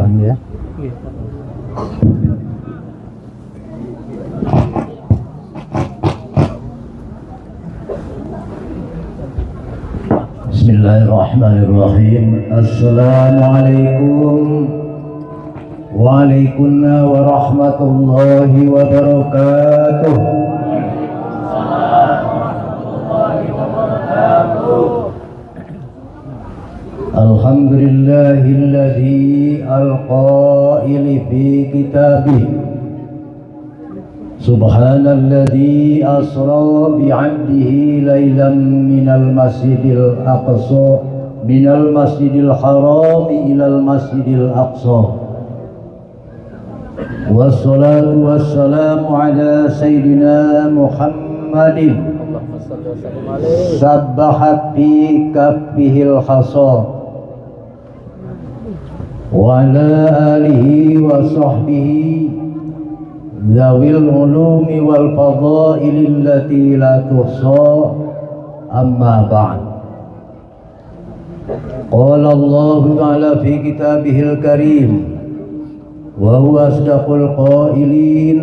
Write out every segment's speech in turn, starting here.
pelan ya. Bismillahirrahmanirrahim. Assalamualaikum waalaikumsalam warahmatullahi wabarakatuh. Alhamdulillahilladzi al-qaili fi kitabih Subhanalladzi asra bi'abdihi laylan minal masjidil aqsa minal masjidil haram ilal masjidil aqsa. Wassalatu wassalamu ala sayyidina Muhammadin sabbahat fi kaffihil hasa wa ala alihi wa sahbihi zawil ulumi wal fadaili allati la tuhsa, amma ba'd. Qala Allah ta'ala fi kitabihil karim wa huwa asdaqul qailin.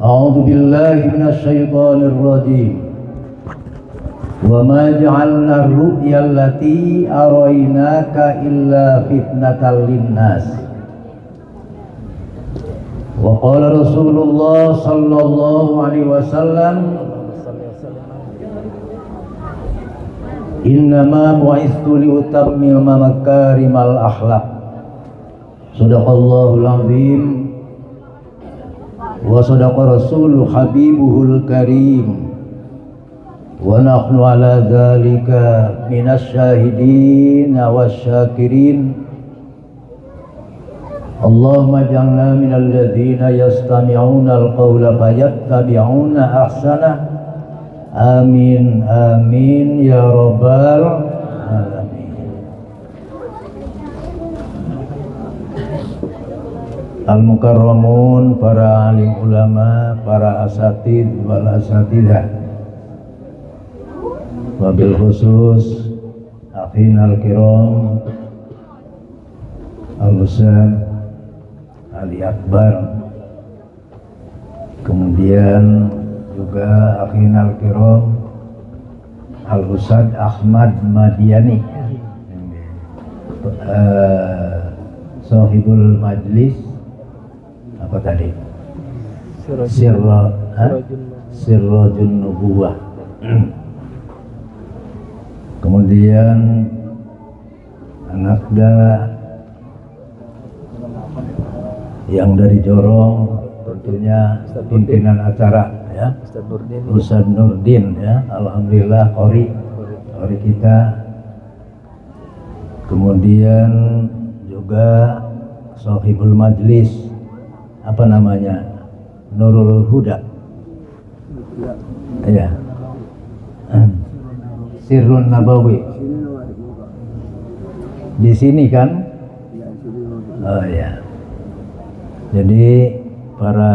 A'udzu billahi minasy syaithanir rajim. Wa ma ja'alna ar-ru'ya allati araynaka illa fitnatal linnas. Wa qala Rasulullah sallallahu alaihi wasallam, innama bu'istu liutammima makarimal akhlaq. Shadaqallahul azim wa sadaqa rasuluhu habibuhul karim. Wa nahnu ala dzalika minasy syahidin wasyakirin. Allahumma ij'alna minal ladzina yastami'una al-qawla fayattabi'una ahsana. Amin amin ya rabbal alamin. Al-mukarramun, para alim ulama, para asatid wal asatidah, wabil khusus akhinal kiram Al-Ustaz Ali Akbar, kemudian juga akhinal kiram Al-Ustaz Ahmad Madiani, sahibul majlis apa tadi? Sirrajun Nubuwah. Kemudian anakda yang dari Jorong, tentunya pimpinan acara ya, Ustaz Nurdin ya, alhamdulillah qori kita. Kemudian juga sahibul majlis, apa namanya, Nurul Huda ya, Sirrun Nabawi di sini kan? Oh ya. Jadi para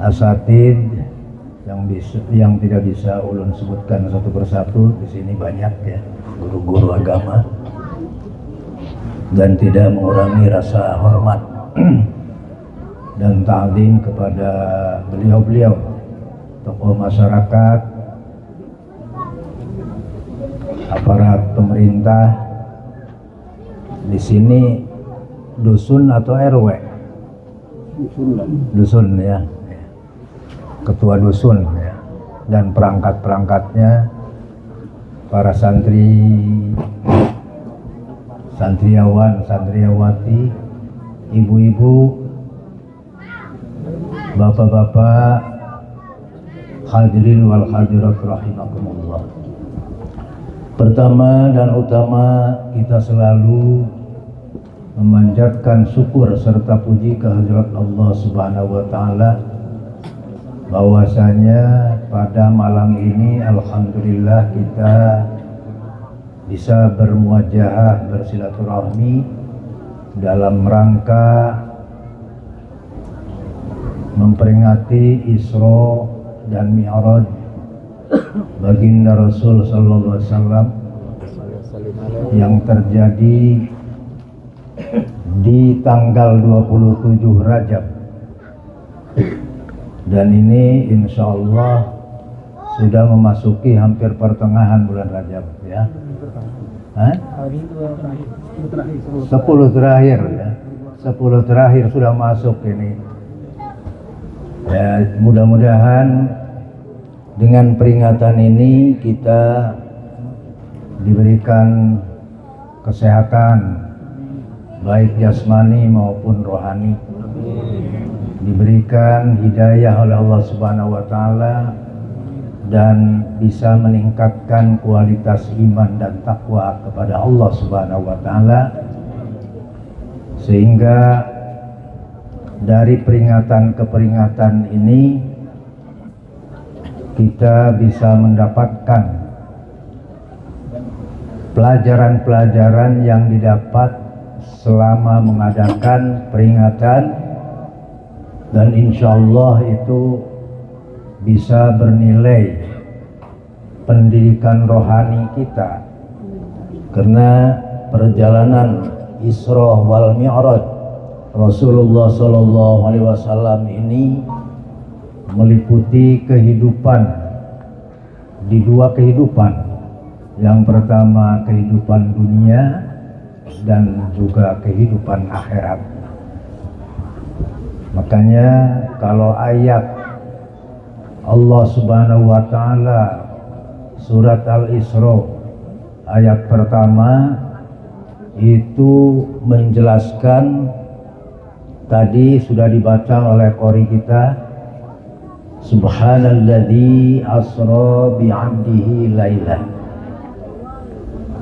asatid yang tidak bisa ulun sebutkan satu persatu di sini banyak ya, guru-guru agama, dan tidak mengurangi rasa hormat dan ta'zim kepada beliau-beliau tokoh masyarakat, aparat pemerintah. Di sini dusun atau RW? Dusun ya, ketua dusun ya, dan perangkat-perangkatnya, para santri, santriawan, santriawati, ibu-ibu, bapak-bapak, hadirin wal hadirat rahimakumullah. Pertama dan utama, kita selalu memanjatkan syukur serta puji kehadirat Allah Subhanahu wa taala, bahwasanya pada malam ini alhamdulillah kita bisa bermuajahah, bersilaturahmi dalam rangka memperingati Isra dan Mi'raj baginda Rasul sallallahu alaihi wasallam yang terjadi di tanggal 27 Rajab, dan ini insya Allah sudah memasuki hampir pertengahan bulan Rajab ya. 10 terakhir ya, 10 terakhir sudah masuk ini ya. Mudah-mudahan dengan peringatan ini kita diberikan kesehatan baik jasmani maupun rohani, diberikan hidayah oleh Allah Subhanahu wa taala, dan bisa meningkatkan kualitas iman dan takwa kepada Allah Subhanahu wa taala, sehingga dari peringatan ke peringatan ini kita bisa mendapatkan pelajaran-pelajaran yang didapat selama mengadakan peringatan, dan insya Allah itu bisa bernilai pendidikan rohani kita, karena perjalanan Isra wal Mi'raj Rasulullah SAW ini meliputi kehidupan di dua kehidupan. Yang pertama kehidupan dunia dan juga kehidupan akhirat. Makanya kalau ayat Allah Subhanahu wa taala surat Al-Isra ayat pertama itu menjelaskan, tadi sudah dibaca oleh qori kita, Subhanalladzi asra bi'abdihi lailan,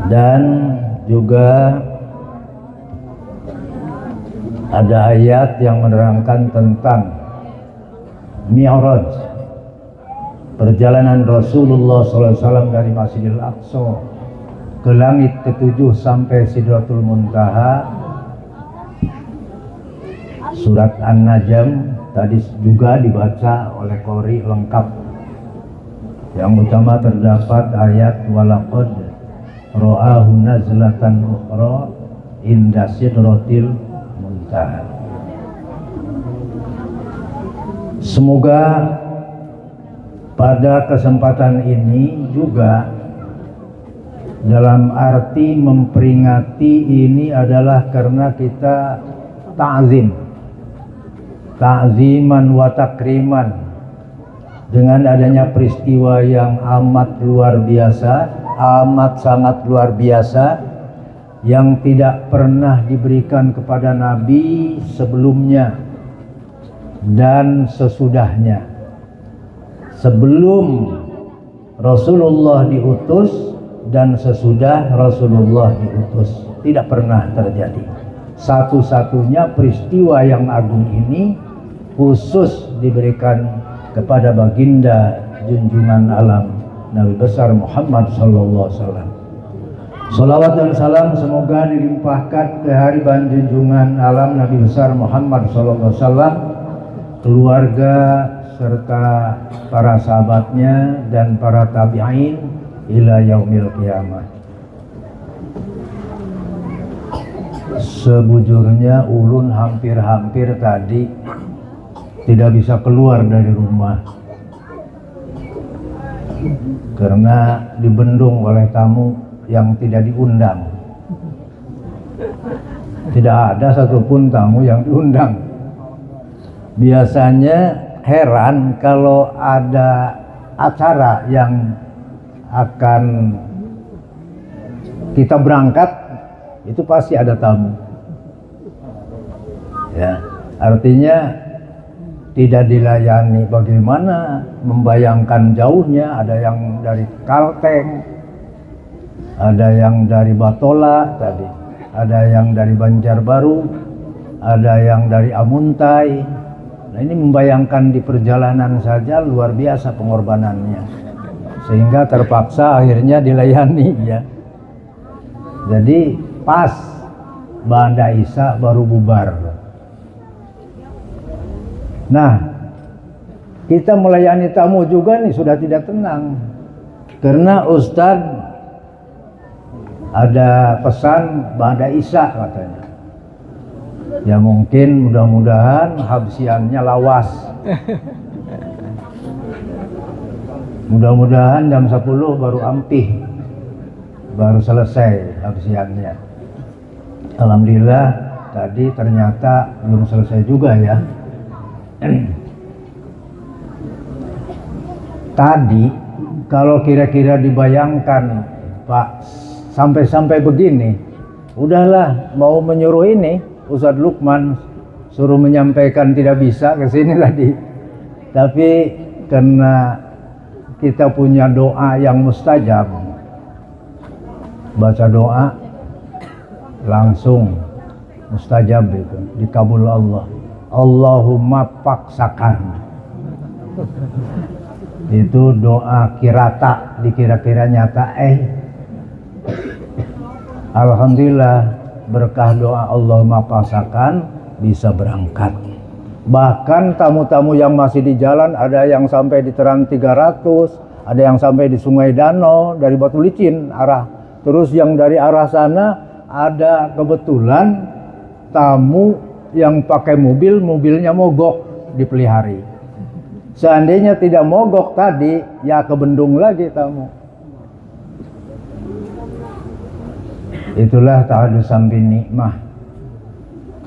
dan juga ada ayat yang menerangkan tentang Mi'raj, perjalanan Rasulullah SAW dari Masjidil Aqsa ke langit ketujuh sampai Sidratul Muntaha. Surat An-Najm tadi juga dibaca oleh qori lengkap. Yang utama terdapat ayat walaqad ra'ahu nazlatan ukhra inda sidratil muntaha. Semoga pada kesempatan ini juga dalam arti memperingati ini adalah karena kita ta'ziman wa takriman dengan adanya peristiwa yang amat luar biasa, amat sangat luar biasa, yang tidak pernah diberikan kepada Nabi sebelumnya dan sesudahnya. Sebelum Rasulullah diutus dan sesudah Rasulullah diutus tidak pernah terjadi. Satu-satunya peristiwa yang agung ini khusus diberikan kepada baginda junjungan alam Nabi besar Muhammad sallallahu alaihi wasallam. Salawat dan salam semoga dilimpahkan ke hariban junjungan alam Nabi besar Muhammad sallallahu alaihi wasallam, keluarga serta para sahabatnya dan para tabi'in ila yaumil qiyamah. Sebujurnya ulun hampir-hampir tadi tidak bisa keluar dari rumah karena dibendung oleh tamu yang tidak diundang. Tidak ada satupun tamu yang diundang. Biasanya heran kalau ada acara yang akan kita berangkat, itu pasti ada tamu. Ya, artinya tidak dilayani. Bagaimana membayangkan jauhnya, ada yang dari Kalteng, ada yang dari Batola tadi, ada yang dari Banjarbaru, ada yang dari Amuntai. Nah, ini membayangkan di perjalanan saja luar biasa pengorbanannya, sehingga terpaksa akhirnya dilayani ya. Jadi pas Banda Isya baru bubar. Nah, kita melayani tamu juga nih sudah tidak tenang, karena Ustadz ada pesan Banda Isya katanya. Ya mungkin mudah-mudahan habsiannya lawas. Mudah-mudahan jam 10 baru ampih, baru selesai habsiannya. Alhamdulillah tadi ternyata belum selesai juga ya. Tadi kalau kira-kira dibayangkan Pak sampai begini, udahlah mau menyuruh ini Ustadz Lukman suruh menyampaikan tidak bisa ke sini tadi. Tapi karena kita punya doa yang mustajab, baca doa langsung mustajab itu dikabul Allah. Allahumma paksakan. Itu doa kirata, dikira-kira nyata. Alhamdulillah berkah doa Allahumma paksakan bisa berangkat. Bahkan tamu-tamu yang masih di jalan ada yang sampai di Terang 300, ada yang sampai di Sungai Danau dari Batu Licin arah. Terus yang dari arah sana ada kebetulan tamu yang pakai mobilnya mogok dipelihari. Seandainya tidak mogok tadi, ya ke Bendung lagi tamu. Itulah ta'adusan bin nikmah.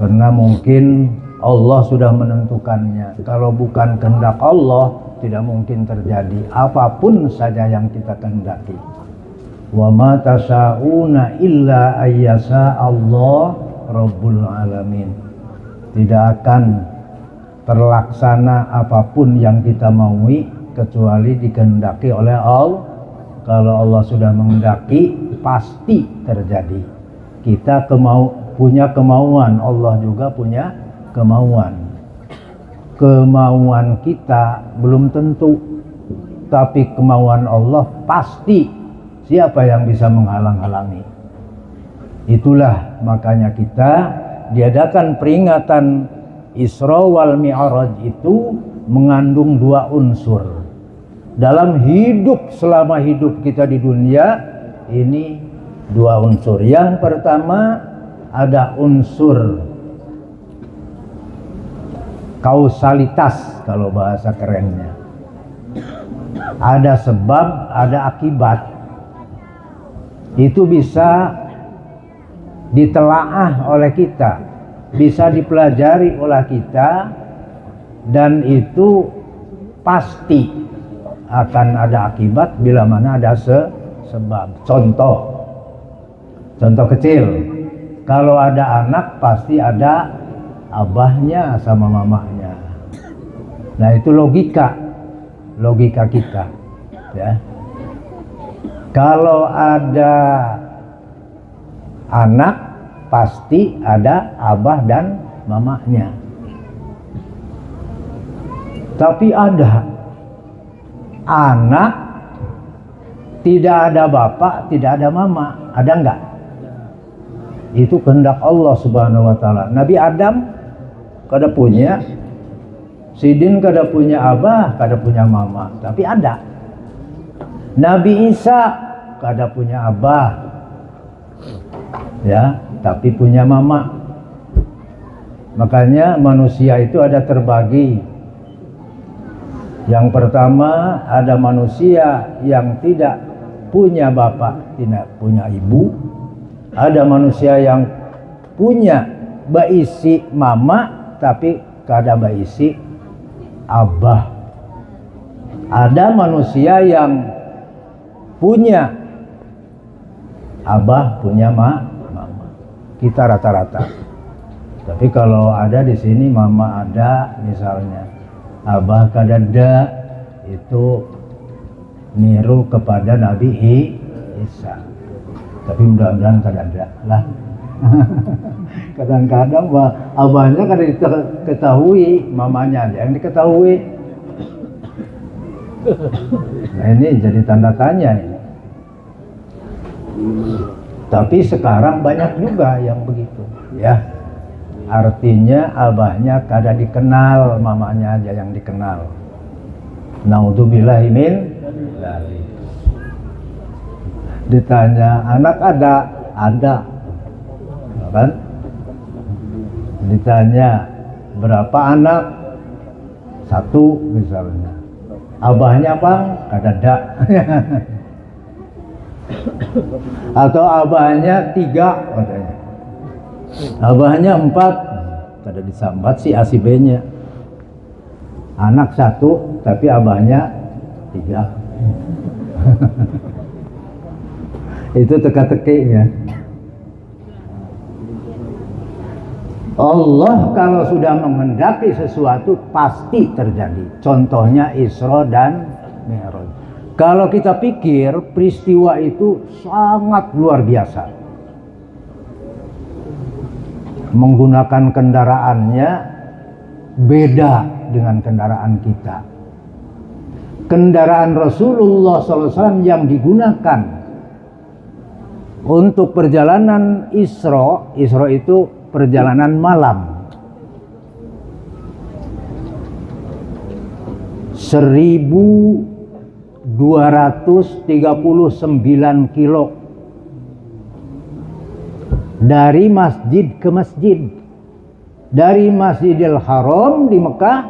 Karena mungkin Allah sudah menentukannya. Kalau bukan kehendak Allah, tidak mungkin terjadi apapun saja yang kita kehendaki. Wa ma tasyauna illa ayyasha Allah Rabbul Alamin. Tidak akan terlaksana apapun yang kita maui kecuali dikehendaki oleh Allah. Kalau Allah sudah menghendaki, pasti terjadi. Kita punya kemauan, Allah juga punya kemauan. Kemauan kita belum tentu, tapi kemauan Allah pasti. Siapa yang bisa menghalang-halangi? Itulah makanya kita diadakan peringatan Isra wal Mi'raj itu mengandung dua unsur. Dalam hidup, selama hidup kita di dunia ini dua unsur. Yang pertama ada unsur kausalitas kalau bahasa kerennya. Ada sebab, ada akibat. Itu bisa ditelaah oleh kita, bisa dipelajari oleh kita, dan itu pasti akan ada akibat bila mana ada sebab. Contoh kecil, kalau ada anak pasti ada abahnya sama mamahnya. Nah itu logika kita ya. Kalau ada anak pasti ada abah dan mamahnya. Tapi ada anak tidak ada bapak, tidak ada mama, ada enggak? Itu kehendak Allah Subhanahu wa taala. Nabi Adam kada punya, Sidin kada punya abah, kada punya mama, tapi ada. Nabi Isa kada punya abah, ya, tapi punya mama. Makanya manusia itu ada terbagi. Yang pertama ada manusia yang tidak punya bapak, tidak punya ibu. Ada manusia yang punya baisi mama tapi kada baisi abah. Ada manusia yang punya abah, punya mama. Kita rata-rata. Tapi kalau ada di sini mama ada misalnya, abah kada ada, itu niru kepada Nabi Isa. Tapi mudah-mudahan kada ada lah. Kadang-kadang abahnya kada diketahui, mamanya aja yang diketahui. Nah ini jadi tanda tanya ini. Tapi sekarang banyak juga yang begitu ya. Artinya abahnya kada dikenal, mamanya aja yang dikenal. Naudzubillahi min dzalik. Ditanya anak ada kan? Ditanya berapa anak? 1 misalnya. Abahnya bang? Kadada. Atau abahnya 3 katanya. Abahnya 4. Kada disambat si A si B-nya. Anak 1 tapi abahnya 3. Itu teka-tekinya. Allah kalau sudah menghendaki sesuatu pasti terjadi. Contohnya Isra dan Mi'raj. Kalau kita pikir peristiwa itu sangat luar biasa. Menggunakan kendaraannya beda dengan kendaraan kita. Kendaraan Rasulullah SAW yang digunakan untuk perjalanan Isra itu perjalanan malam, 1239 kilo dari masjid ke masjid, dari Masjidil Haram di Mekah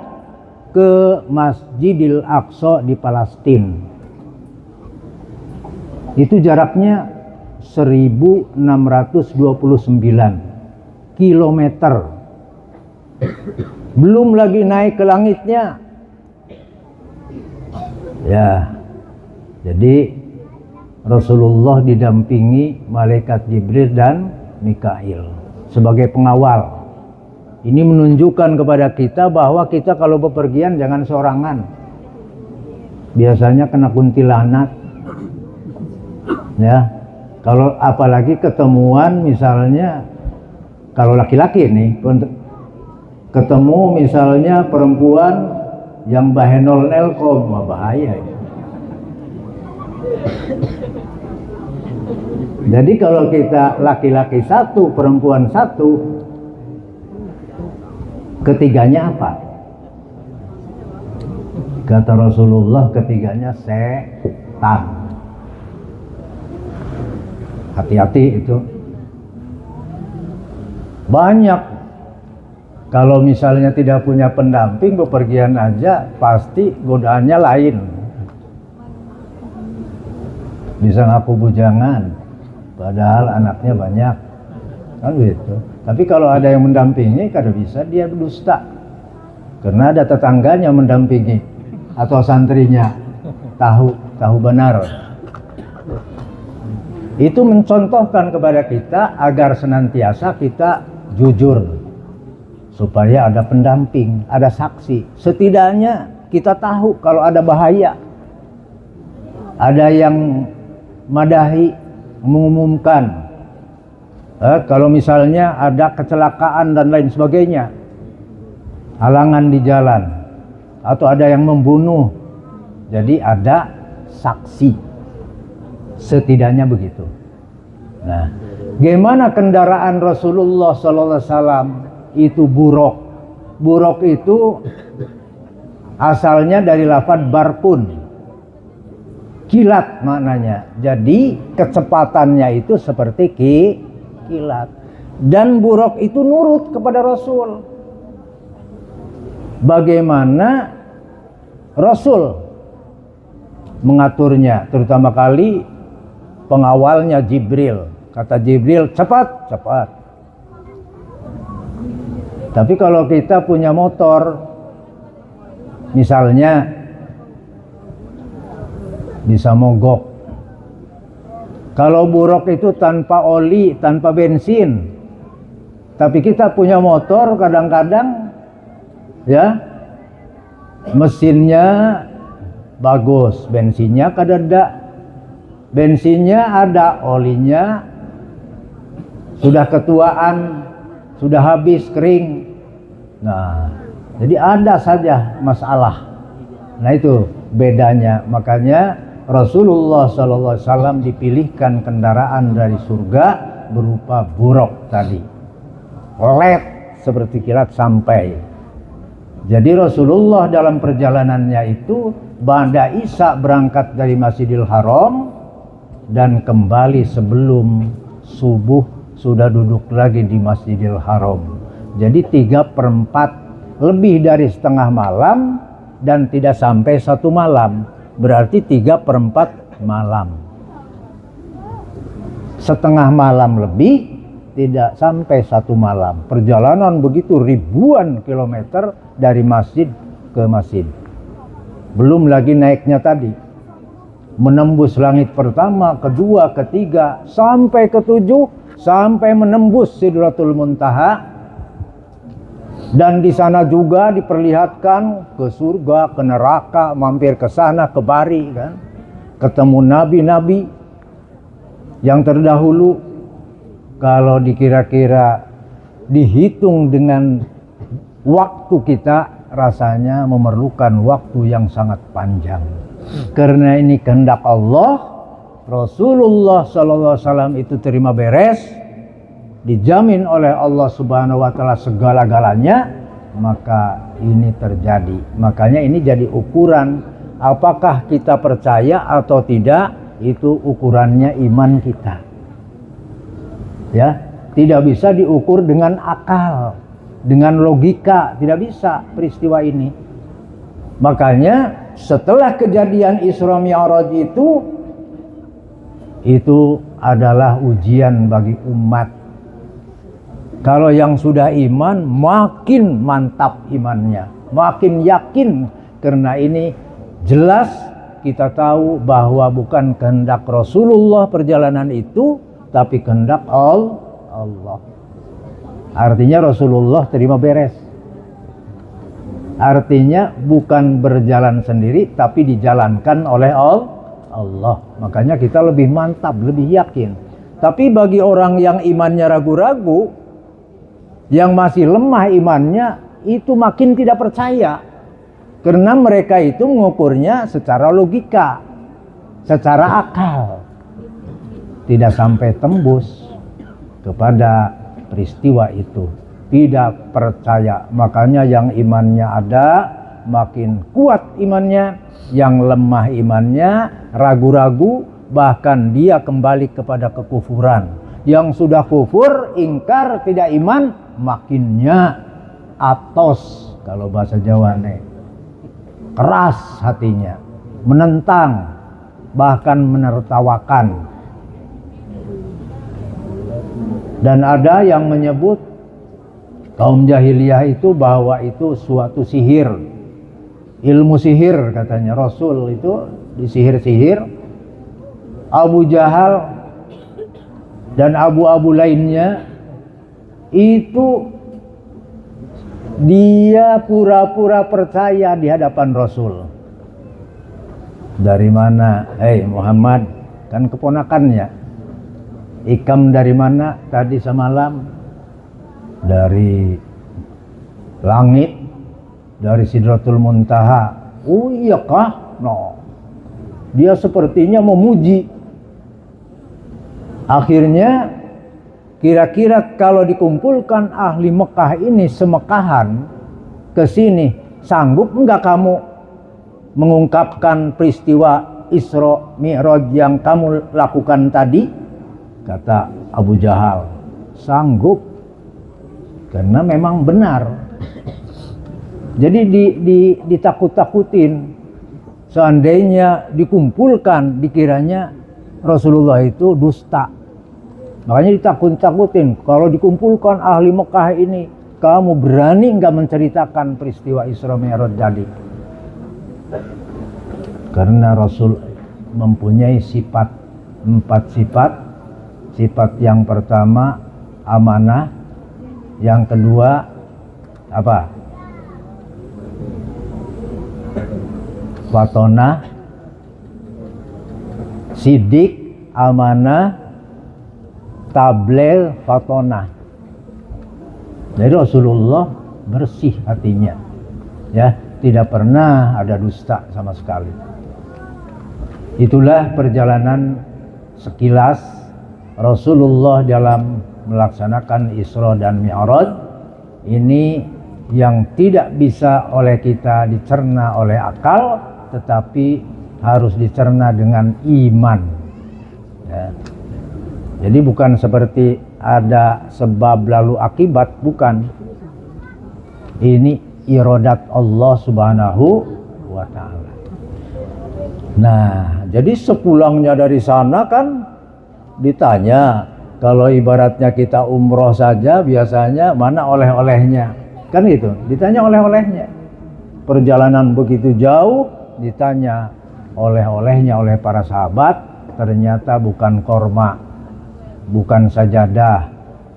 ke Masjidil Aqsa di Palestina. Itu jaraknya 1629 kilometer. Belum lagi naik ke langitnya. Ya. Jadi Rasulullah didampingi malaikat Jibril dan Mikail sebagai pengawal. Ini menunjukkan kepada kita bahwa kita kalau bepergian jangan sorangan. Biasanya kena kuntilanak. Ya. Kalau apalagi ketemuan misalnya kalau laki-laki nih ketemu misalnya perempuan yang bahenol nelkom, bahaya ya. Jadi kalau kita laki-laki 1, perempuan 1, ketiganya apa? Kata Rasulullah, ketiganya setan. Hati-hati itu. Banyak. Kalau misalnya tidak punya pendamping, bepergian aja pasti godaannya lain. Bisa ngaku bujangan, padahal anaknya banyak, kan gitu. Tapi kalau ada yang mendampingi, kada bisa dia berdusta, karena ada tetangganya mendampingi atau santrinya tahu benar. Itu mencontohkan kepada kita agar senantiasa kita jujur, supaya ada pendamping, ada saksi. Setidaknya kita tahu kalau ada bahaya, ada yang madahi, mengumumkan. Kalau misalnya ada kecelakaan dan lain sebagainya, halangan di jalan, atau ada yang membunuh, jadi ada saksi. Setidaknya begitu. Nah, gimana kendaraan Rasulullah SAW itu buruk. Buruk itu asalnya dari lafaz barkun, kilat maknanya. Jadi kecepatannya itu seperti kilat. Dan buruk itu nurut kepada Rasul. Bagaimana Rasul mengaturnya, terutama kali pengawalnya Jibril. Kata Jibril, cepat, cepat. Tapi kalau kita punya motor, misalnya bisa mogok. Kalau buruk itu tanpa oli, tanpa bensin. Tapi kita punya motor, kadang-kadang ya mesinnya bagus, bensinnya kadada. Bensinnya ada, olinya sudah ketuaan, sudah habis, kering. Nah, jadi ada saja masalah. Nah, itu bedanya. Makanya Rasulullah SAW dipilihkan kendaraan dari surga berupa buruk tadi, LED seperti kilat sampai. Jadi Rasulullah dalam perjalanannya itu Ba'da Isya berangkat dari Masjidil Haram dan kembali sebelum subuh sudah duduk lagi di Masjidil Haram. Jadi 3/4, lebih dari setengah malam dan tidak sampai 1 malam. Berarti 3/4 malam. Setengah malam lebih, tidak sampai 1 malam. Perjalanan begitu ribuan kilometer dari masjid ke masjid. Belum lagi naiknya tadi. Menembus langit pertama, kedua, ketiga, sampai ke-7, sampai menembus Sidratul Muntaha. Dan di sana juga diperlihatkan ke surga, ke neraka, mampir ke sana, ke bari, kan? Ketemu nabi-nabi yang terdahulu. Kalau dikira-kira dihitung dengan waktu kita, rasanya memerlukan waktu yang sangat panjang. Karena ini kehendak Allah, Rasulullah SAW itu terima beres, dijamin oleh Allah Subhanahu wa Ta'ala segala-galanya, maka ini terjadi. Makanya ini jadi ukuran apakah kita percaya atau tidak, itu ukurannya iman kita. Ya, tidak bisa diukur dengan akal, dengan logika, tidak bisa peristiwa ini. Makanya setelah kejadian Isra Mi'raj itu adalah ujian bagi umat. Kalau yang sudah iman makin mantap imannya, makin yakin, karena ini jelas kita tahu bahwa bukan kehendak Rasulullah perjalanan itu, tapi kehendak Allah. Artinya Rasulullah terima beres. Artinya bukan berjalan sendiri, tapi dijalankan oleh Allah. Makanya kita lebih mantap, lebih yakin. Tapi bagi orang yang imannya ragu-ragu, yang masih lemah imannya, itu makin tidak percaya. Karena mereka itu mengukurnya secara logika, secara akal. Tidak sampai tembus kepada peristiwa itu. Tidak percaya. Makanya yang imannya ada, makin kuat imannya. Yang lemah imannya, ragu-ragu, bahkan dia kembali kepada kekufuran. Yang sudah kufur, ingkar, tidak iman, makinnya atos, kalau bahasa Jawa nih, keras hatinya, menentang, bahkan menertawakan. Dan ada yang menyebut kaum jahiliyah itu bahwa itu suatu sihir, ilmu sihir katanya. Rasul itu disihir-sihir. Abu Jahal dan abu-abu lainnya itu dia pura-pura percaya di hadapan Rasul. Dari mana? Muhammad, kan keponakannya. Ikam dari mana tadi semalam? Dari langit, dari Sidratul Muntaha. Oh iya kah? No. Dia sepertinya memuji. Akhirnya kira-kira kalau dikumpulkan ahli Mekah ini semekahan ke sini, sanggup enggak kamu mengungkapkan peristiwa Isra Mi'raj yang kamu lakukan tadi? Kata Abu Jahal, sanggup. Karena memang benar. Jadi ditakut-takutin. Seandainya dikumpulkan, dikiranya Rasulullah itu dusta. Makanya ditakut-takutin. Kalau dikumpulkan ahli Mekah ini, kamu berani nggak menceritakan peristiwa Isra Mi'raj tadi? Karena Rasul mempunyai 4 sifat. Sifat yang pertama amanah, yang kedua apa? Fatonah, sidik, amanah, tabligh, fatonah. Jadi Rasulullah bersih hatinya, ya, tidak pernah ada dusta sama sekali. Itulah perjalanan sekilas Rasulullah dalam melaksanakan Isra dan Mi'raj. Ini yang tidak bisa oleh kita dicerna oleh akal, tetapi harus dicerna dengan iman, ya. Jadi bukan seperti ada sebab lalu akibat, bukan. Ini iradat Allah Subhanahu wa ta'ala. Nah, jadi sepulangnya dari sana kan ditanya, kalau ibaratnya kita umroh saja biasanya mana oleh-olehnya, kan gitu, ditanya oleh-olehnya. Perjalanan begitu jauh ditanya oleh-olehnya oleh para sahabat, ternyata bukan korma, bukan sajadah,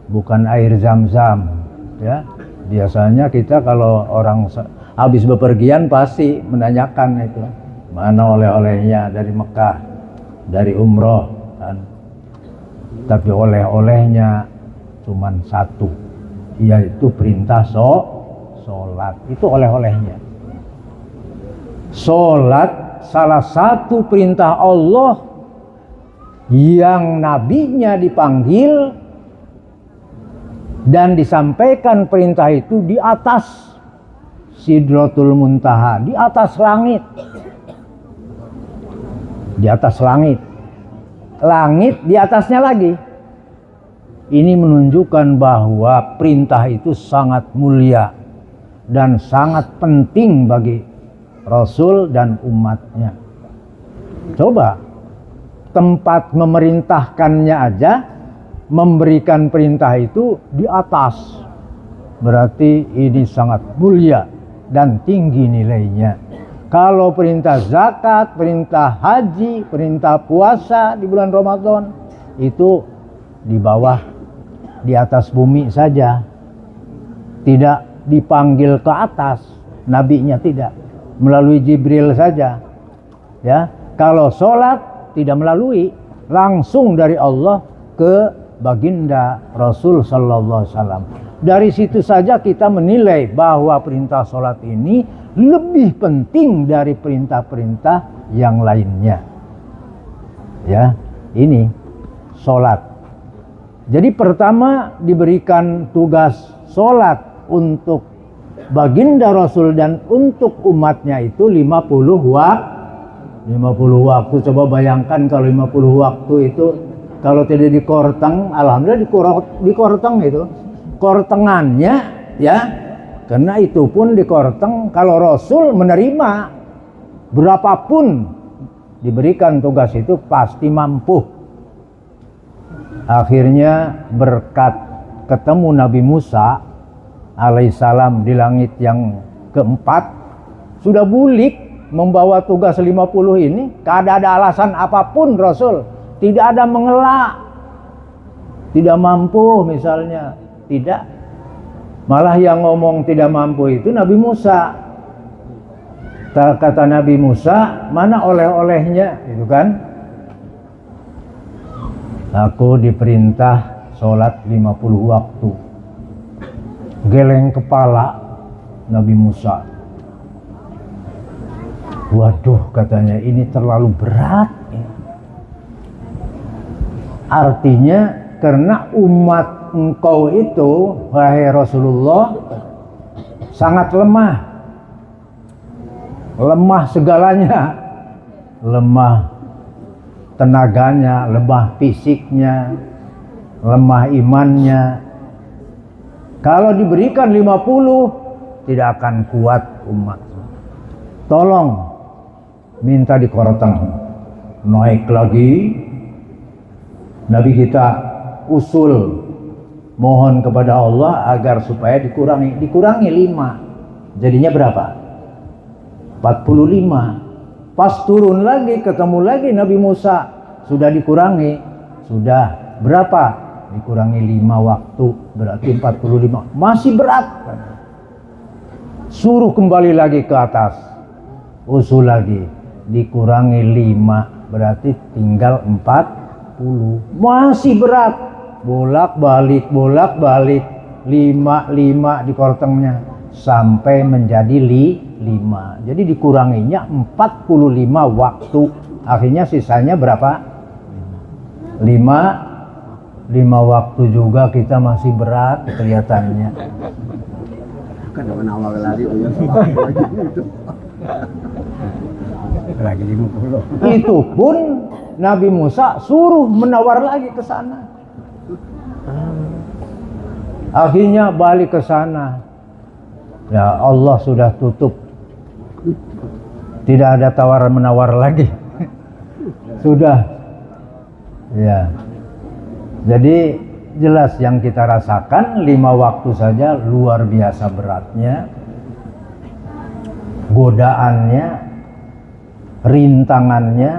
bukan air zam-zam, ya. Biasanya kita kalau orang habis bepergian pasti menanyakan itu, mana oleh-olehnya dari Mekah, dari umroh kan. Tapi oleh-olehnya cuman satu, yaitu perintah sholat. Itu oleh-olehnya. Sholat salah satu perintah Allah yang nabinya dipanggil dan disampaikan perintah itu di atas Sidratul Muntaha, di atas langit. Di atas langit. Langit di atasnya lagi. Ini menunjukkan bahwa perintah itu sangat mulia dan sangat penting bagi Rasul dan umatnya. Coba tempat memerintahkannya aja, memberikan perintah itu di atas, berarti ini sangat mulia dan tinggi nilainya. Kalau perintah zakat, perintah haji, perintah puasa di bulan Ramadan itu di bawah, di atas bumi saja, tidak dipanggil ke atas, nabinya tidak, melalui Jibril saja, ya. Kalau sholat tidak melalui, langsung dari Allah ke baginda Rasul sallallahu alaihi wasallam. Dari situ saja kita menilai bahwa perintah sholat ini lebih penting dari perintah-perintah yang lainnya. Ya, ini sholat. Jadi pertama diberikan tugas sholat untuk baginda Rasul dan untuk umatnya itu 50 waktu. Coba bayangkan kalau 50 waktu itu kalau tidak dikorteng, alhamdulillah dikorteng itu. Kortengannya ya, karena itu pun dikorteng kalau Rasul menerima berapapun diberikan tugas itu pasti mampu. Akhirnya berkat ketemu Nabi Musa alaihissalam di langit yang keempat, sudah bulik membawa tugas 50 ini, tidak ada alasan apapun Rasul. Tidak ada mengelak, tidak mampu misalnya, tidak. Malah yang ngomong tidak mampu itu Nabi Musa. Kata Nabi Musa, mana oleh-olehnya, itu kan? Aku diperintah sholat 50 waktu. Geleng kepala Nabi Musa. Waduh, katanya ini terlalu berat. Artinya karena umat engkau itu, wahai Rasulullah, sangat lemah. Lemah segalanya. Lemah tenaganya, lemah fisiknya, lemah imannya. Kalau diberikan 50, tidak akan kuat umat. Tolong minta dikorteng. Naik lagi. Nabi kita usul mohon kepada Allah agar supaya dikurangi 5, jadinya berapa? 45. Pas turun lagi ketemu lagi Nabi Musa, sudah dikurangi, sudah berapa? Dikurangi 5 waktu, berarti 45. Masih berat. Suruh kembali lagi ke atas, usul lagi, dikurangi 5, berarti tinggal 40. Masih berat, bolak-balik 5 di kortengnya sampai menjadi 5. Jadi dikuranginya 45 waktu. Akhirnya sisanya berapa? 5 waktu juga kita masih berat kelihatannya. Kan awal lari lagi 50. Itu pun Nabi Musa suruh menawar lagi ke sana. Akhirnya balik ke sana. Ya Allah sudah tutup. Tidak ada tawar-menawar lagi. Sudah. Ya. Jadi jelas yang kita rasakan 5 waktu saja luar biasa beratnya. Godaannya, rintangannya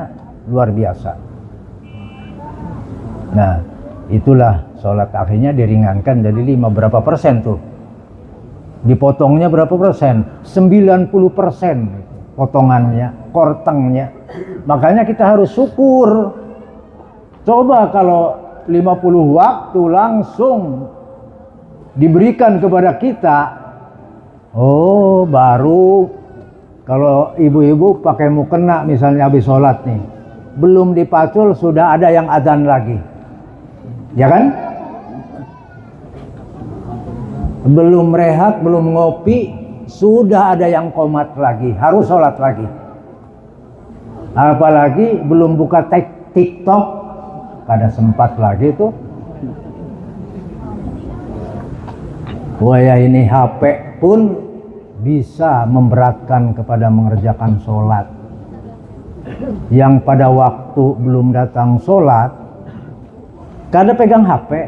luar biasa. Nah, itulah sholat akhirnya diringankan jadi 5 berapa persen tuh? Dipotongnya berapa persen? 90% potongannya, kortengnya. Makanya kita harus syukur. Coba kalau 50 waktu langsung diberikan kepada kita, oh baru kalau ibu-ibu pakai mukena misalnya habis sholat nih, belum dipacul sudah ada yang adzan lagi, ya kan? Belum rehat, belum ngopi, sudah ada yang qomat lagi, harus sholat lagi. Apalagi belum buka TikTok, kada sempat lagi tuh. Wah ya, ini HP pun bisa memberatkan kepada mengerjakan sholat. Yang pada waktu belum datang sholat, kada pegang HP,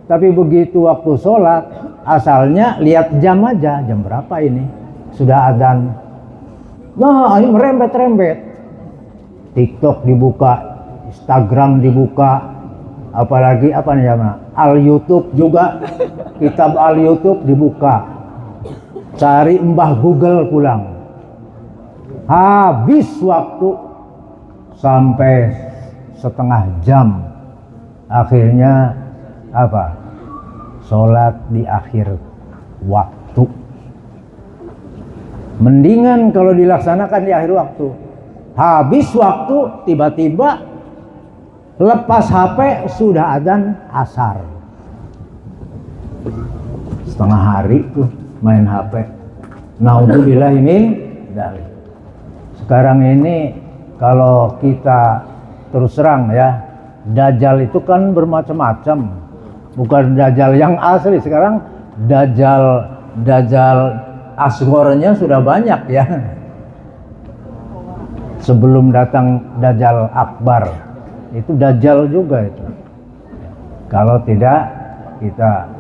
tapi begitu waktu sholat, asalnya lihat jam aja, jam berapa ini, sudah adzan. Nah, ayo merembet-rembet. TikTok dibuka, Instagram dibuka, apalagi apa namanya, Al-YouTube juga, kitab Al-YouTube dibuka, cari mbah Google pulang, habis waktu sampai setengah jam, akhirnya apa? Sholat di akhir waktu. Mendingan kalau dilaksanakan di akhir waktu. Habis waktu tiba-tiba lepas HP sudah adzan asar. Setengah hari tuh main HP. Naudzubillahi min dzalik. Sekarang ini kalau kita terus terang ya, Dajjal itu kan bermacam-macam. Bukan Dajjal yang asli, sekarang Dajjal asgornya sudah banyak ya. Sebelum datang Dajjal Akbar, itu Dajjal juga itu. Kalau tidak kita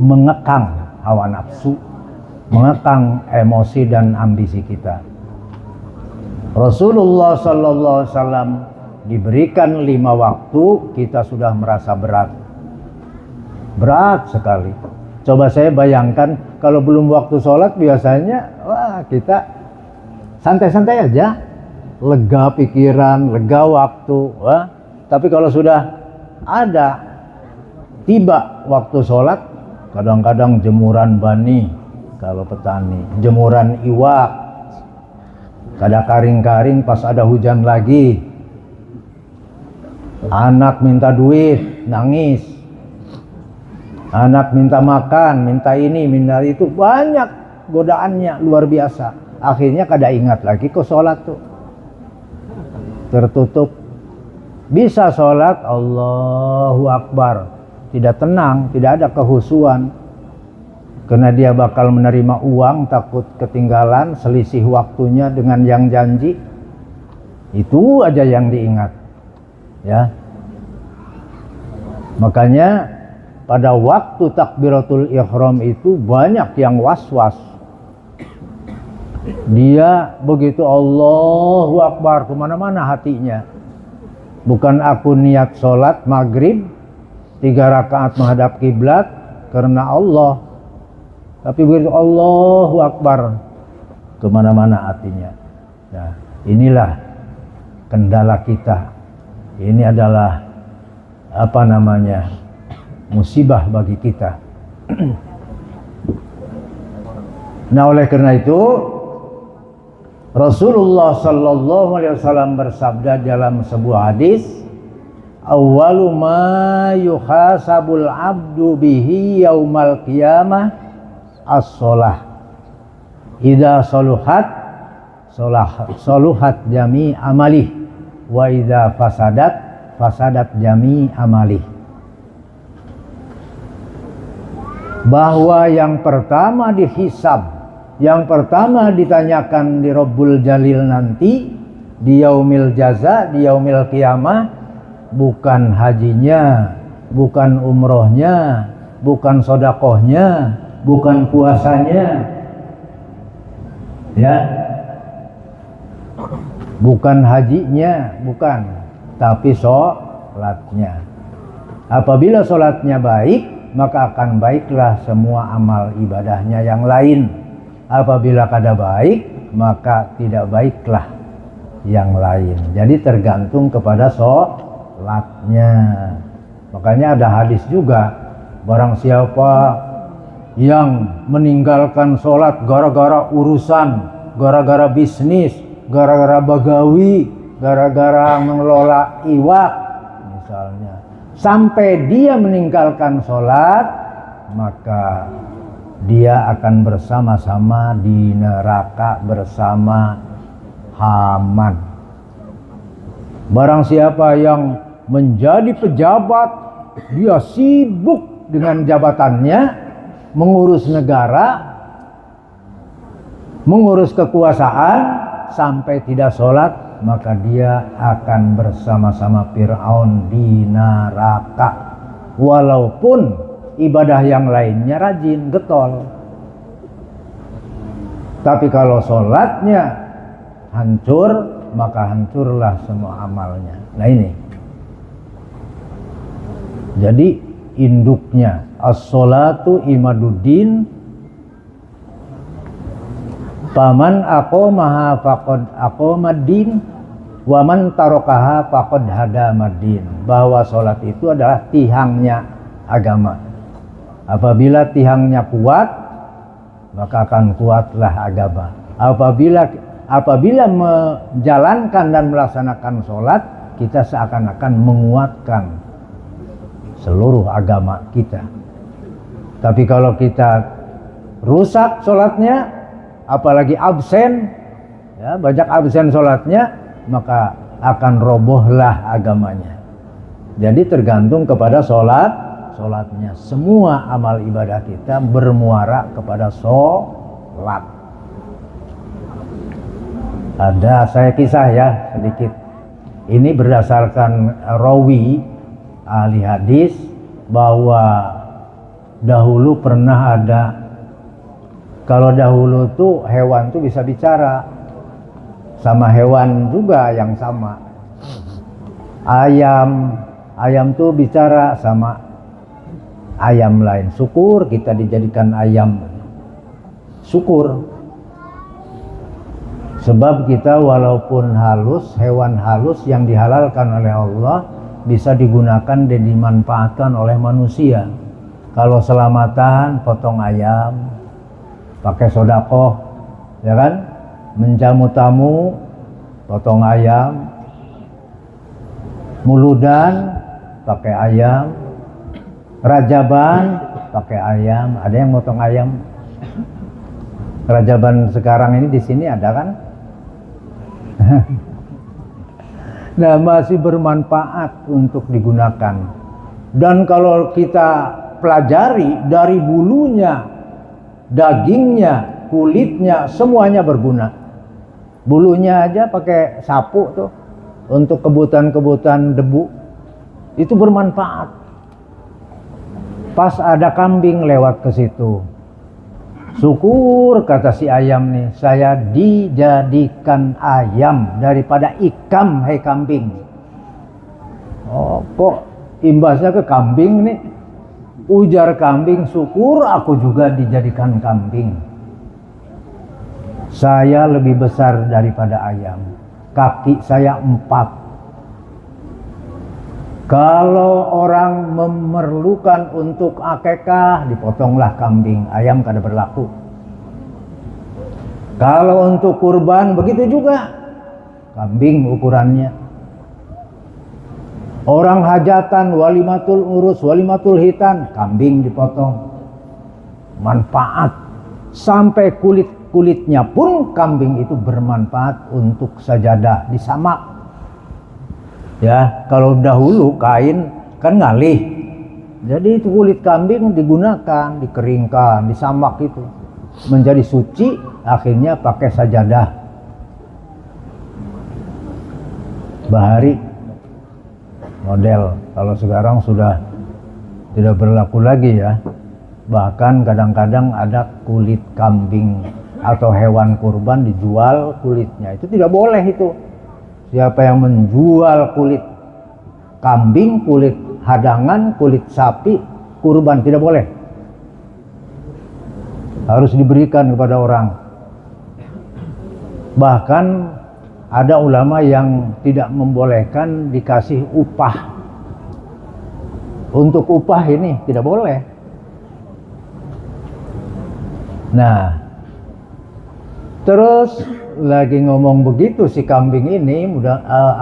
mengekang hawa nafsu, mengekang emosi dan ambisi kita. Rasulullah sallallahu alaihi wasallam diberikan 5 waktu, kita sudah merasa berat sekali. Coba saya bayangkan kalau belum waktu sholat biasanya, wah kita santai-santai aja, lega pikiran, lega waktu. Wah. Tapi kalau sudah ada tiba waktu sholat, kadang-kadang jemuran bani kalau petani, jemuran iwak, kadang karing-karing pas ada hujan lagi, anak minta duit, nangis. Anak minta makan, minta ini, minta itu, banyak godaannya luar biasa. Akhirnya kada ingat lagi kok sholat tuh. Tertutup. Bisa sholat, Allahu Akbar. Tidak tenang, tidak ada kehusuan. Karena dia bakal menerima uang, takut ketinggalan, selisih waktunya dengan yang janji. Itu aja yang diingat. Ya. Makanya pada waktu takbiratul ihram itu banyak yang was-was. Dia begitu Allahu Akbar, kemana-mana hatinya. Bukan aku niat sholat maghrib 3 rakaat menghadap kiblat karena Allah, tapi begitu Allahu Akbar, kemana-mana hatinya. Nah, inilah kendala kita. Ini adalah apa namanya, musibah bagi kita. Nah, oleh karena itu Rasulullah sallallahu alaihi wasallam bersabda dalam sebuah hadis, awwalu ma yuhasabul abdu bihi yaumal qiyamah as-shalah. Idza saluhat jami amalih wa idza fasadat jami amalih. Bahwa yang pertama dihisab Yang pertama ditanyakan di Rabbul Jalil nanti di yaumil jaza, di yaumil qiyamah, bukan hajinya, bukan umrohnya, bukan sodakohnya, bukan puasanya, ya, bukan hajinya, bukan, tapi sholatnya. Apabila sholatnya baik, maka akan baiklah semua amal ibadahnya yang lain. Apabila kada baik, maka tidak baiklah yang lain. Jadi tergantung kepada sholatnya. Makanya ada hadis juga, barang siapa yang meninggalkan sholat gara-gara urusan, gara-gara bisnis, gara-gara bagawi, gara-gara mengelola iwak misalnya, sampai dia meninggalkan sholat, maka dia akan bersama-sama di neraka bersama Haman. Barang siapa yang menjadi pejabat, dia sibuk dengan jabatannya, mengurus negara, mengurus kekuasaan, sampai tidak sholat, maka dia akan bersama-sama Fir'aun di neraka. Walaupun ibadah yang lainnya rajin, getol. Tapi kalau sholatnya hancur, maka hancurlah semua amalnya. Nah ini. Jadi induknya, as-sholatu imaduddin, faman aqomaha faqad aqomaddin, waman tarokaha faqad hadamaddin. Bahwa sholat itu adalah tihangnya agama. Apabila tihangnya kuat, maka akan kuatlah agama. Apabila menjalankan dan melaksanakan sholat, kita seakan-akan menguatkan seluruh agama kita. Tapi kalau kita rusak sholatnya, apalagi absen, ya, banyak absen sholatnya, maka akan robohlah agamanya. Jadi tergantung kepada sholatnya. Semua amal ibadah kita bermuara kepada sholat. Ada saya kisah ya sedikit. Ini berdasarkan rawi ahli hadis, bahwa dahulu pernah ada, kalau dahulu tuh hewan tuh bisa bicara sama hewan juga yang sama. Ayam tuh bicara sama ayam lain. Syukur kita dijadikan ayam. Syukur. Sebab kita walaupun halus, hewan halus yang dihalalkan oleh Allah, bisa digunakan dan dimanfaatkan oleh manusia. Kalau selamatan, potong ayam, pakai sodakoh, ya kan? Menjamu tamu, potong ayam. Muludan, pakai ayam. Rajaban, pakai ayam. Ada yang potong ayam? Rajaban sekarang ini di sini ada kan? Nah, masih bermanfaat untuk digunakan. Dan kalau kita pelajari dari bulunya, dagingnya, kulitnya, semuanya berguna. Bulunya aja pakai sapu tuh untuk kebutuhan-kebutuhan debu, itu bermanfaat. Pas ada kambing lewat ke situ, syukur kata si ayam nih, saya dijadikan ayam daripada ikam, hai kambing. Oh, kok imbasnya ke kambing nih? Ujar kambing, syukur aku juga dijadikan kambing. Saya lebih besar daripada ayam. Kaki saya 4. Kalau orang memerlukan untuk akikah, dipotonglah kambing, ayam kada berlaku. Kalau untuk kurban, begitu juga, kambing ukurannya. Orang hajatan, walimatul urus, walimatul hitan, kambing dipotong. Manfaat. Sampai kulitnya pun kambing itu bermanfaat untuk sajadah disamak. Ya, kalau dahulu kain kan ngalih. Jadi itu kulit kambing digunakan, dikeringkan, disamak itu. menjadi suci, akhirnya pakai sajadah. Bahari model, kalau sekarang sudah tidak berlaku lagi ya. Bahkan kadang-kadang ada kulit kambing atau hewan kurban dijual kulitnya, itu tidak boleh itu. Siapa yang menjual kulit kambing, kulit hadangan, kulit sapi kurban, tidak boleh. Harus diberikan kepada orang. Bahkan ada ulama yang tidak membolehkan dikasih upah. Untuk upah ini tidak boleh. Nah, terus lagi ngomong begitu si kambing ini,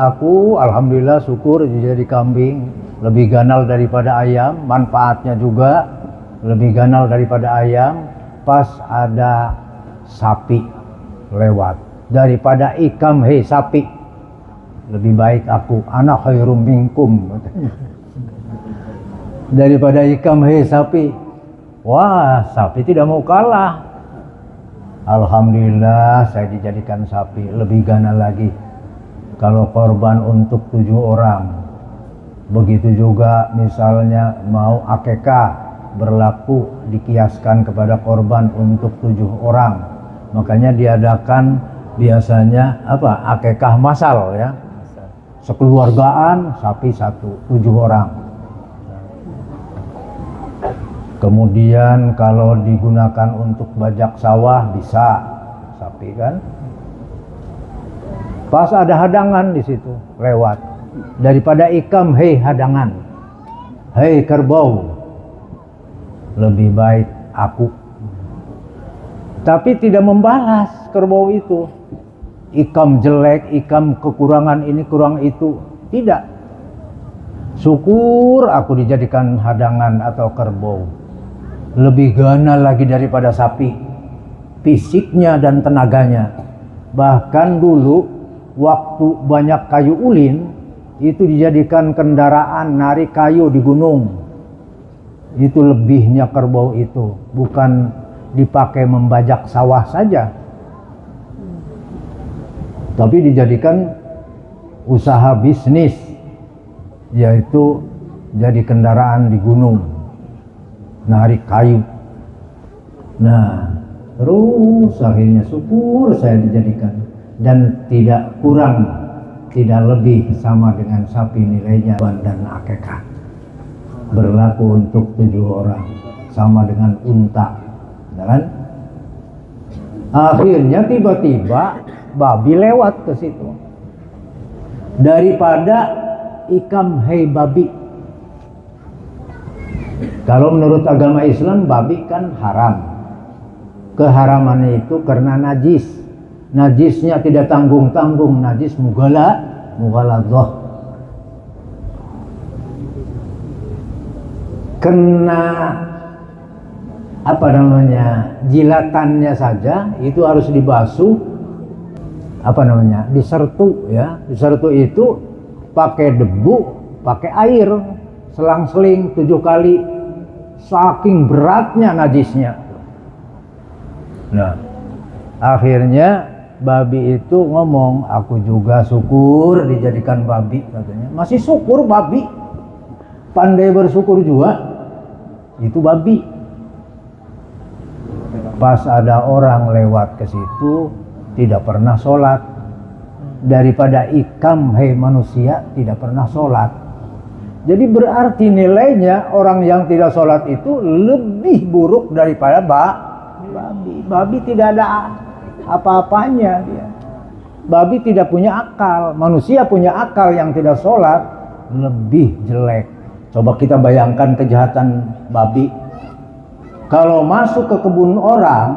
aku alhamdulillah syukur jadi kambing, lebih ganal daripada ayam, manfaatnya juga lebih ganal daripada ayam. Pas ada sapi lewat, daripada ikam hei sapi, lebih baik aku, anak khairum minkum, daripada ikam hei sapi. Wah, sapi tidak mau kalah. Alhamdulillah saya dijadikan sapi, lebih ganal lagi kalau korban untuk 7 orang. Begitu juga misalnya mau akekah, berlaku dikiaskan kepada korban untuk 7 orang. Makanya diadakan biasanya akekah massal ya, sekeluargaan sapi 1, 7 orang. Kemudian kalau digunakan untuk bajak sawah bisa sapi kan. Pas ada hadangan di situ lewat, daripada ikam hei hadangan, hei kerbau, lebih baik aku. Tapi tidak membalas kerbau itu. Ikam jelek, ikam kekurangan ini, kurang itu, tidak. Syukur aku dijadikan hadangan atau kerbau, lebih ganal lagi daripada sapi, fisiknya dan tenaganya. Bahkan dulu waktu banyak kayu ulin, itu dijadikan kendaraan narik kayu di gunung. Itu lebihnya kerbau itu, bukan dipakai membajak sawah saja, tapi dijadikan usaha bisnis, yaitu jadi kendaraan di gunung, narik kayu. Nah, terus akhirnya syukur saya dijadikan, dan tidak kurang, tidak lebih, sama dengan sapi nilainya dan akekah. Berlaku untuk 7 orang, sama dengan unta, kan? Akhirnya tiba-tiba babi lewat ke situ. Daripada ikam hei babi. Kalau menurut agama Islam babi kan haram. Keharamannya itu karena najis. Najisnya tidak tanggung-tanggung, najis mughaladhah. Kena jilatannya saja itu harus dibasuh, disertu ya. Disertu itu pakai debu, pakai air, selang-seling 7 kali, saking beratnya najisnya. Nah, akhirnya babi itu ngomong, aku juga syukur dijadikan babi, katanya. Masih syukur babi, pandai bersyukur juga. Itu babi. Pas ada orang lewat ke situ tidak pernah sholat, daripada ikam hei manusia tidak pernah sholat. Jadi berarti nilainya orang yang tidak sholat itu lebih buruk daripada babi. Babi tidak ada apa-apanya dia. Babi tidak punya akal. Manusia punya akal, yang tidak sholat lebih jelek. Coba kita bayangkan kejahatan babi. Kalau masuk ke kebun orang,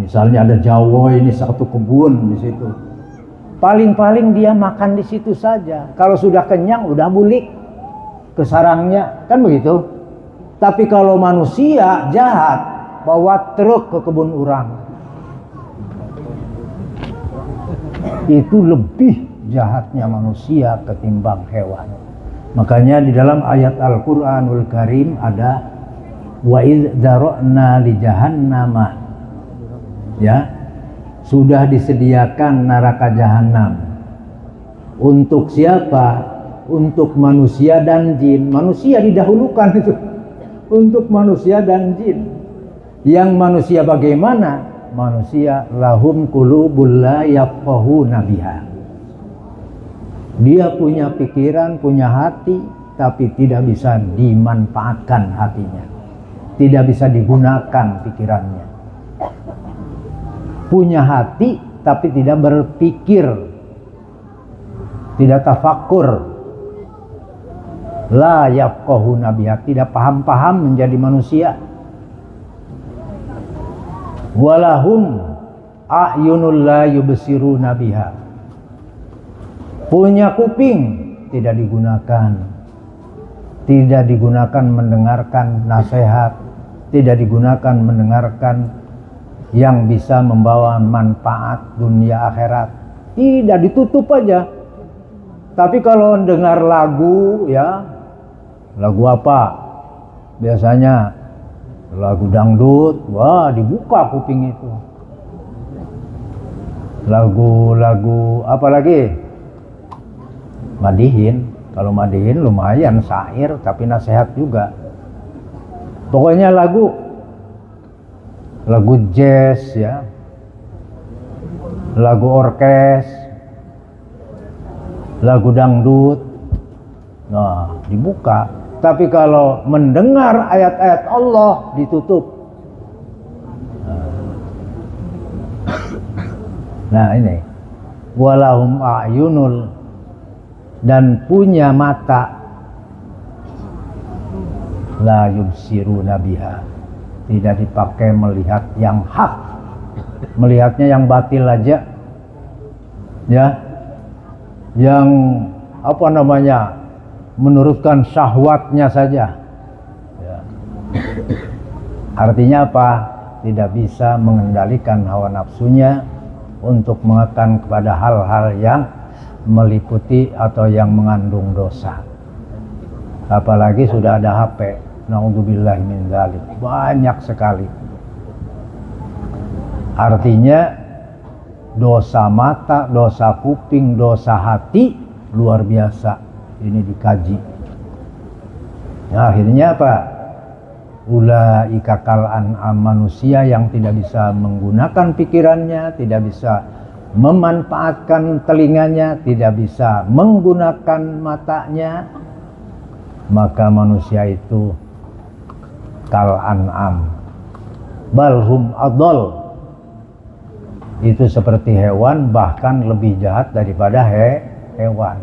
misalnya ada Jawa ini satu kebun di situ, paling-paling dia makan di situ saja. Kalau sudah kenyang, udah bulik ke sarangnya, kan begitu. Tapi kalau manusia jahat, bawa truk ke kebun orang, itu lebih jahatnya manusia ketimbang hewan. Makanya di dalam ayat Al-Qur'anul Karim ada wa idz dara'na li jahannama Ya, sudah disediakan neraka jahanam. Untuk siapa? Untuk manusia dan jin. Manusia didahulukan itu. Untuk manusia dan jin. Yang manusia bagaimana? Manusia lahum qulubul la yafqahuna biha. Dia punya pikiran, punya hati, tapi tidak bisa dimanfaatkan hatinya. Tidak bisa digunakan pikirannya. Punya hati tapi tidak berpikir, tidak tafakur. La yafqahuna biha, tidak paham-paham menjadi manusia. Walahum a'yunul la yubsiruna biha. Punya kuping tidak digunakan. Tidak digunakan mendengarkan nasihat, tidak digunakan mendengarkan yang bisa membawa manfaat dunia akhirat. Tidak, ditutup aja. Tapi kalau dengar lagu, ya, lagu apa? Biasanya lagu dangdut, wah dibuka kuping itu. Lagu-lagu apa lagi? Madihin. Kalau madihin lumayan syair, tapi nasihat juga. Pokoknya lagu jazz, ya, lagu orkes, lagu dangdut, nah dibuka. Tapi kalau mendengar ayat-ayat Allah ditutup. Nah ini, walahum a'yunul, dan punya mata, la yubsiruna biha, tidak dipakai melihat yang hak, melihatnya yang batil aja, ya, yang apa namanya, menurutkan syahwatnya saja, ya. Artinya apa? Tidak bisa mengendalikan hawa nafsunya untuk mengekang kepada hal-hal yang meliputi atau yang mengandung dosa. Apalagi sudah ada HP, naudzubillah min dzalik, banyak sekali. Artinya dosa mata, dosa kuping, dosa hati luar biasa. Ini dikaji. Nah, akhirnya apa? Ulaika kal an'am, manusia yang tidak bisa menggunakan pikirannya, tidak bisa memanfaatkan telinganya, tidak bisa menggunakan matanya, maka manusia itu kal an'am, balhum adol, itu seperti hewan, bahkan lebih jahat daripada hewan.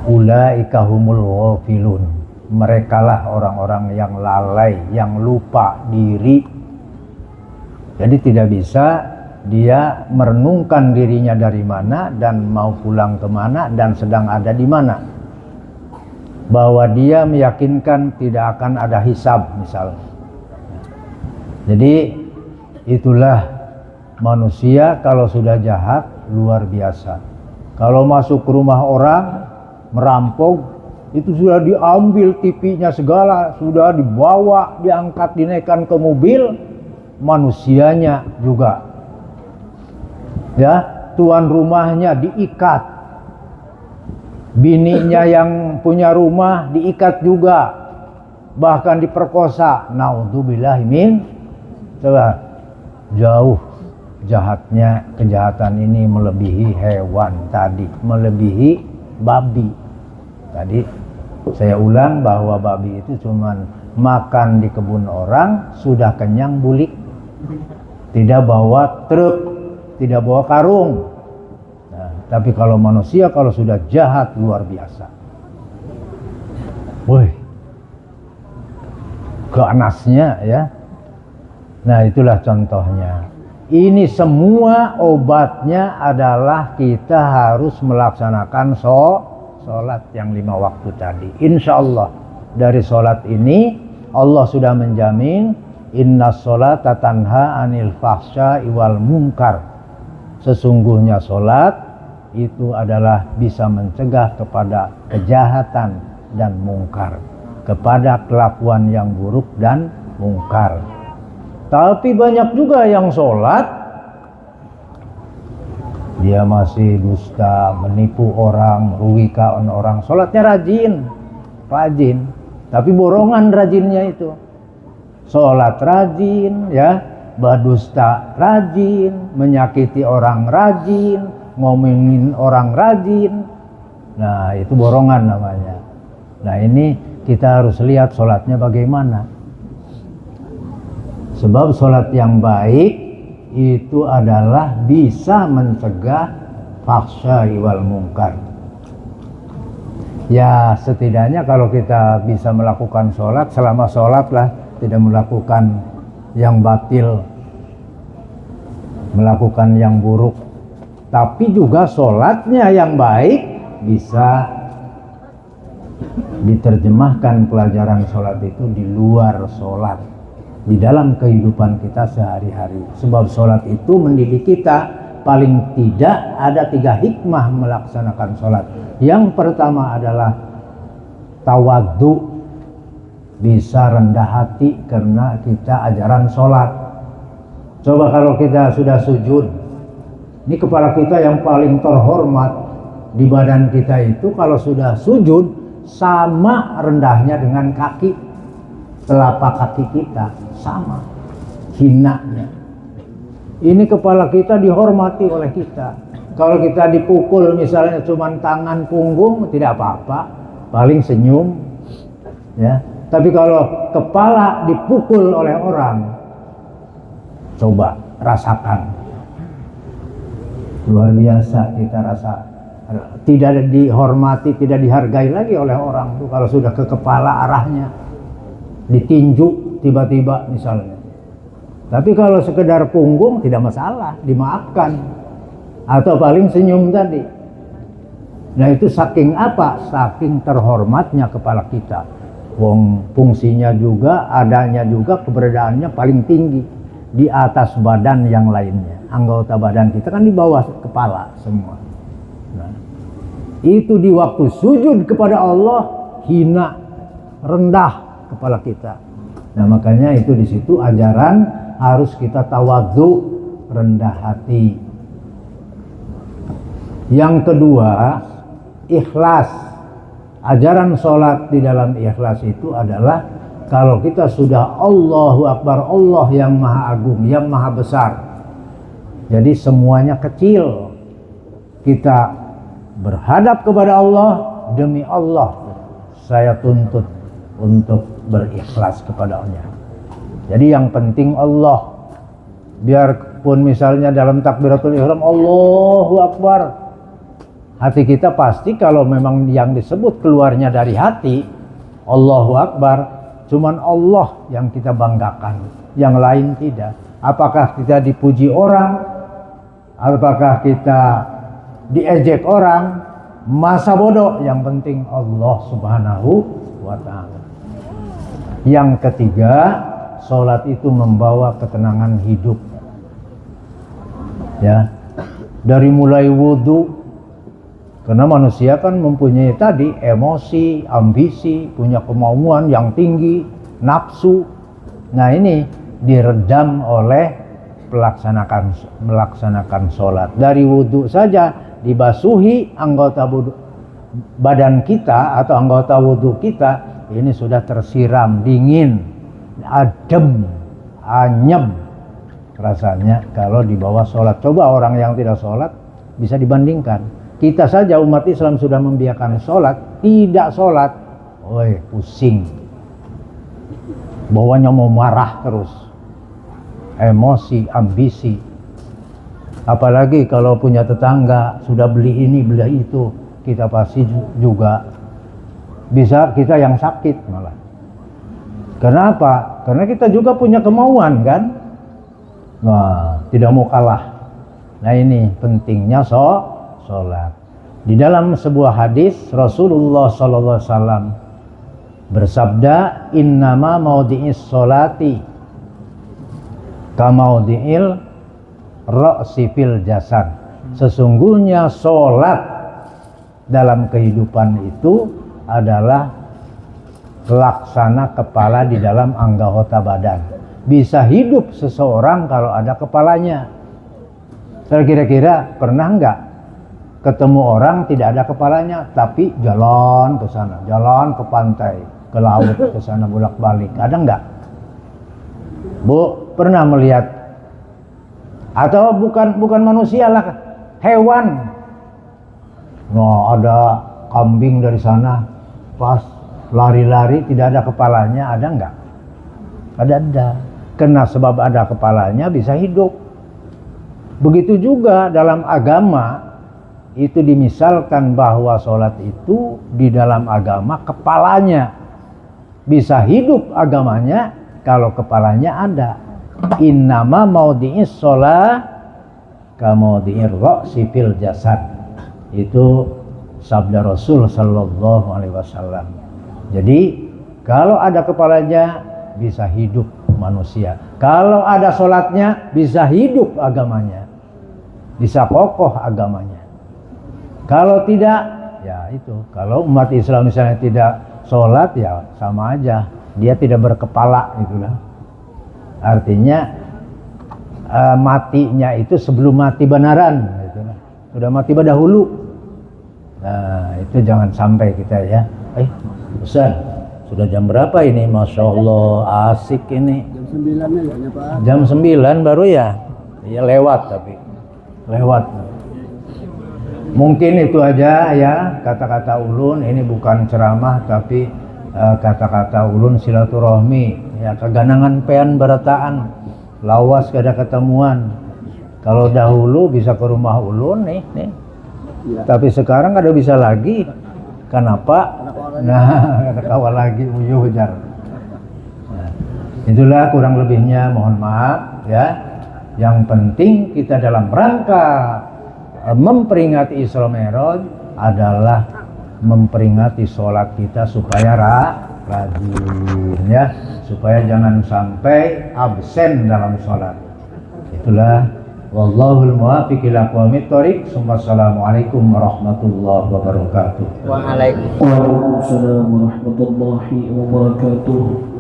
Ulaika humul ghafilun, merekalah orang-orang yang lalai, yang lupa diri. Jadi tidak bisa dia merenungkan dirinya dari mana dan mau pulang kemana dan sedang ada di mana. Bahwa dia meyakinkan tidak akan ada hisab misalnya. Jadi itulah manusia kalau sudah jahat luar biasa. Kalau masuk ke rumah orang merampok, itu sudah diambil TV-nya segala, sudah dibawa, diangkat, dinaikkan ke mobil, manusianya juga. Ya, tuan rumahnya diikat, bininya yang punya rumah diikat juga, bahkan diperkosa. Naudzubillahi min, coba, jauh jahatnya kejahatan ini melebihi hewan tadi, melebihi babi. Tadi saya ulang bahwa babi itu cuman makan di kebun orang, sudah kenyang bulik, tidak bawa truk, tidak bawa karung. Nah, tapi kalau manusia kalau sudah jahat luar biasa. Woi, ganasnya ya. Nah, itulah contohnya. Ini semua obatnya adalah kita harus melaksanakan sholat yang 5 waktu tadi. Insya Allah dari sholat ini Allah sudah menjamin inna sholata tanha anil fahsya'i wal munkar. Sesungguhnya sholat itu adalah bisa mencegah kepada kejahatan dan mungkar, kepada kelakuan yang buruk dan mungkar. Tapi banyak juga yang sholat, dia masih dusta, menipu orang, merugikan orang. Sholatnya rajin, tapi borongan rajinnya itu. Sholat rajin, ya, berdusta rajin, menyakiti orang rajin, ngomongin orang rajin. Nah, itu borongan namanya. Nah, ini kita harus lihat sholatnya bagaimana. Sebab sholat yang baik itu adalah bisa mencegah fahsya wal munkar. Ya, setidaknya kalau kita bisa melakukan sholat, selama sholat lah, tidak melakukan yang batil, melakukan yang buruk. Tapi juga sholatnya yang baik bisa diterjemahkan pelajaran sholat itu di luar sholat, di dalam kehidupan kita sehari-hari. Sebab sholat itu mendidik kita, paling tidak ada 3 hikmah melaksanakan sholat. Yang pertama adalah tawadhu, bisa rendah hati karena kita ajaran sholat. Coba kalau kita sudah sujud, ini kepala kita yang paling terhormat di badan kita itu kalau sudah sujud sama rendahnya dengan kaki, telapak kaki kita sama hinanya. Ini kepala kita dihormati oleh kita. Kalau kita dipukul misalnya cuma tangan punggung tidak apa-apa, paling senyum, ya. Tapi kalau kepala dipukul oleh orang, coba rasakan, luar biasa kita rasa tidak dihormati, tidak dihargai lagi oleh orang tuh kalau sudah ke kepala arahnya, ditinju tiba-tiba misalnya. Tapi kalau sekedar punggung tidak masalah, dimaafkan, atau paling senyum tadi. Nah, itu saking apa? Saking terhormatnya kepala kita. Wong fungsinya juga, adanya juga, keberadaannya paling tinggi di atas badan yang lainnya. Anggota badan kita kan di bawah kepala semua. Nah, itu di waktu sujud kepada Allah hina, rendah kepala kita. Nah, makanya itu di situ ajaran harus kita tawadhu, rendah hati. Yang kedua, ikhlas. Ajaran sholat di dalam ikhlas itu adalah kalau kita sudah Allahu Akbar, Allah yang maha agung, yang maha besar, jadi semuanya kecil, kita berhadap kepada Allah, demi Allah saya tuntut untuk berikhlas kepada-Nya. Jadi yang penting Allah. Biarpun misalnya dalam takbiratul ihram Allahu Akbar, hati kita pasti kalau memang yang disebut keluarnya dari hati Allahu Akbar, cuman Allah yang kita banggakan, yang lain tidak. Apakah kita dipuji orang, apakah kita diejek orang, masa bodoh, yang penting Allah Subhanahu wa ta'ala. Yang ketiga, sholat itu membawa ketenangan hidup, ya, dari mulai wudhu. Karena manusia kan mempunyai tadi emosi, ambisi, punya kemauan yang tinggi, nafsu. Nah, ini diredam oleh melaksanakan sholat. Dari wudhu saja dibasuhi anggota badan kita atau anggota wudhu kita, ini sudah tersiram dingin, adem, anyem rasanya kalau di bawah sholat. Coba orang yang tidak sholat bisa dibandingkan. Kita saja umat Islam sudah membiarkan sholat, tidak sholat, pusing, bawahnya mau marah terus, emosi, ambisi. Apalagi kalau punya tetangga sudah beli ini, beli itu, kita pasti juga bisa kita yang sakit malah. Kenapa? Karena kita juga punya kemauan kan. Nah, tidak mau kalah. Nah, ini pentingnya sholat. Di dalam sebuah hadis Rasulullah SAW bersabda, innama maudi'is sholati kamaudi'il ra'si fil jasad. Sesungguhnya sholat dalam kehidupan itu adalah laksana kepala di dalam anggota badan. bisa hidup seseorang kalau ada kepalanya. Kira-kira pernah nggak ketemu orang tidak ada kepalanya, tapi jalan ke sana, jalan ke pantai, ke laut, ke sana bolak-balik? Ada nggak? Bu, pernah melihat? Atau bukan manusia lah, hewan. Nah, ada kambing dari sana, pas lari-lari tidak ada kepalanya, ada nggak? Ada. Karena sebab ada kepalanya bisa hidup. Begitu juga dalam agama, itu dimisalkan bahwa sholat itu di dalam agama kepalanya bisa hidup agamanya kalau kepalanya ada. Innama maudhi'is sholat kamaudhi'ir ra'si fil jasad. Itu sabda Rasul sallallahu alaihi wasallam. Jadi kalau ada kepalanya bisa hidup manusia. Kalau ada sholatnya bisa hidup agamanya, bisa kokoh agamanya. Kalau tidak, ya itu. Kalau umat Islam misalnya tidak sholat, ya sama aja, dia tidak berkepala, itulah. Artinya matinya itu sebelum mati benaran, itulah. Sudah mati dahulu. Nah, itu jangan sampai kita ya. Ustaz, sudah jam berapa ini? Masya Allah, asik ini. Jam 9 ya Pak. Jam 9 baru ya? Ya lewat tapi. Lewat. Mungkin itu aja ya kata-kata ulun. Ini bukan ceramah tapi kata-kata ulun silaturahmi. Ya, keganangan pean berataan. Lawas kada ketemuan. Kalau dahulu bisa ke rumah ulun nih. Ya. Tapi sekarang kada bisa lagi. Kenapa? Nah, ada kawal lagi uyuh jar. Nah, itulah kurang lebihnya, mohon maaf ya. Yang penting kita dalam rangka memperingati Isra Mi'raj adalah memperingati sholat kita supaya rajin ya, supaya jangan sampai absen dalam sholat. Itulah wallahul muwaffiq ila aqwamit thoriq. Assalamualaikum warahmatullahi wabarakatuh. Waalaikumsalam warahmatullahi wabarakatuh.